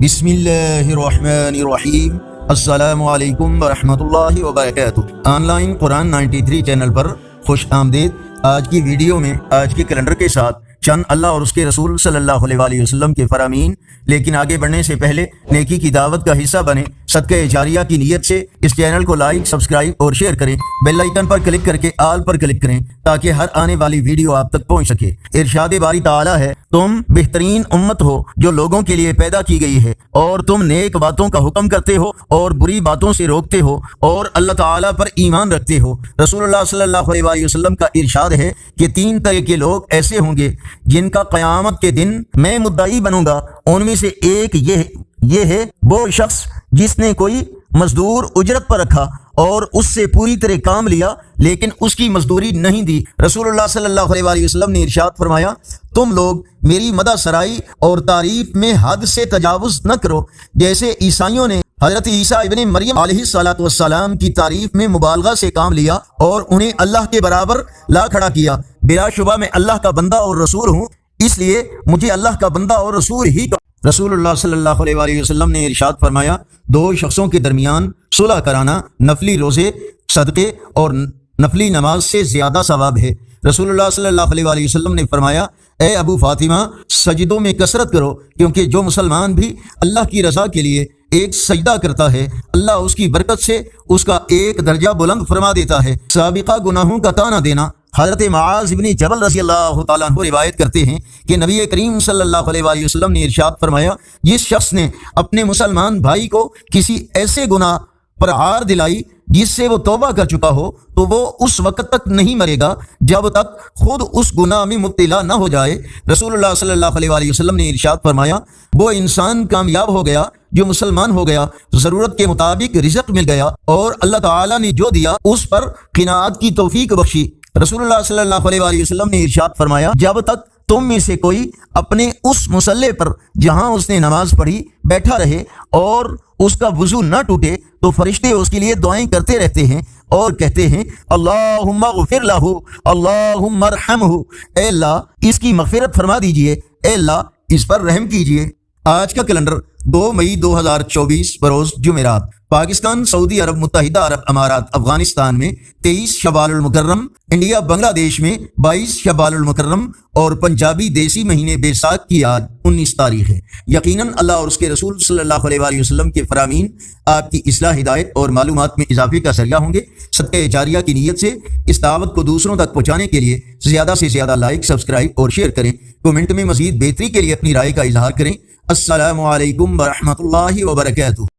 بسم اللہ الرحمن الرحیم۔ السلام علیکم ورحمۃ اللہ وبرکاتہ۔ آن لائن قرآن 93 چینل پر خوش آمدید۔ آج کی ویڈیو میں آج کے کیلنڈر کے ساتھ چند اللہ اور اس کے رسول صلی اللہ علیہ وسلم کے فرامین، لیکن آگے بڑھنے سے پہلے نیکی کی دعوت کا حصہ بنے صدقہ جاریہ کی نیت سے اس چینل کو لائک، سبسکرائب اور شیئر کریں۔ بیل آئیکن پر کلک کر کے آل پر کلک کریں تاکہ ہر آنے والی ویڈیو آپ تک پہنچ سکے۔ ارشاد باری تعالی ہے، تم بہترین امت ہو جو لوگوں کے لیے پیدا کی گئی ہے، اور تم نیک باتوں کا حکم کرتے ہو اور بری باتوں سے روکتے ہو اور اللہ تعالیٰ پر ایمان رکھتے ہو۔ رسول اللہ صلی اللہ علیہ وسلم کا ارشاد ہے کہ 3 طرح کے لوگ ایسے ہوں گے جن کا قیامت کے دن میں مدعی بنوں گا۔ ان میں سے ایک یہ ہے وہ شخص جس نے کوئی مزدور اجرت پر رکھا اور اس سے پوری طرح کام لیا لیکن اس کی مزدوری نہیں دی۔ رسول اللہ صلی اللہ علیہ وسلم نے ارشاد فرمایا، تم لوگ میری مدح سرائی اور تعریف میں حد سے تجاوز نہ کرو، جیسے عیسائیوں نے حضرت عیسیٰ ابن مریم علیہ السلام کی تعریف میں مبالغہ سے کام لیا اور انہیں اللہ کے برابر لا کھڑا کیا۔ بلا شبہ میں اللہ کا بندہ اور رسول ہوں، اس لیے مجھے اللہ کا بندہ اور رسول ہی کہو۔ رسول اللہ صلی اللہ علیہ وسلم نے ارشاد فرمایا، 2 شخصوں کے درمیان صلح کرانا نفلی روزے، صدقے اور نفلی نماز سے زیادہ ثواب ہے۔ رسول اللہ صلی اللہ علیہ وسلم نے فرمایا، اے ابو فاطمہ، سجدوں میں کثرت کرو، کیونکہ جو مسلمان بھی اللہ کی رضا کے لیے ایک سجدہ کرتا ہے، اللہ اس کی برکت سے اس کا ایک درجہ بلند فرما دیتا ہے۔ سابقہ گناہوں کا تانا دینا۔ حضرت معاذ بن جبل رضی اللہ تعالیٰ عنہ روایت کرتے ہیں کہ نبی کریم صلی اللہ علیہ وسلم نے ارشاد فرمایا، جس شخص نے اپنے مسلمان بھائی کو کسی ایسے گناہ پر عار دلائی جس سے وہ توبہ کر چکا ہو تو وہ اس وقت تک نہیں مرے گا جب تک خود اس گناہ میں مبتلا نہ ہو جائے۔ رسول اللہ صلی اللہ علیہ وسلم نے ارشاد فرمایا، وہ انسان کامیاب ہو گیا جو مسلمان ہو گیا، ضرورت کے مطابق رزق مل گیا اور اللہ تعالیٰ نے جو دیا اس پر قناعت کی توفیق بخشی۔ رسول اللہ صلی اللہ علیہ وسلم نے ارشاد فرمایا، جب تک تم میں سے کوئی اپنے اس مصلی پر جہاں اس نے نماز پڑھی بیٹھا رہے اور اس کا وضو نہ ٹوٹے تو فرشتے اس کے لیے دعائیں کرتے رہتے ہیں اور کہتے ہیں، اللہم اغفر لہ، اللہم ارحمہ، اے اللہ اس کی مغفرت فرما دیجئے، اے اللہ اس پر رحم کیجئے۔ آج کا کیلنڈر 2 مئی 2024 بروز جمعرات۔ پاکستان، سعودی عرب متحدہ عرب امارات، افغانستان میں 23 شوال المکرم، انڈیا بنگلہ دیش میں 22 شوال المکرم اور پنجابی دیسی مہینے بیساکھ کی آج 19 تاریخ ہے۔ یقیناً اللہ اور اس کے رسول صلی اللہ علیہ وسلم کے فرامین آپ کی اصلاح، ہدایت اور معلومات میں اضافے کا ذریعہ ہوں گے۔ صدقہ جاریہ کی نیت سے اس دعوت کو دوسروں تک پہنچانے کے لیے زیادہ سے زیادہ لائک، سبسکرائب اور شیئر کریں۔ کومنٹ میں مزید بہتری کے لیے اپنی رائے کا اظہار کریں۔ السلام علیکم ورحمۃ اللہ وبرکاتہ۔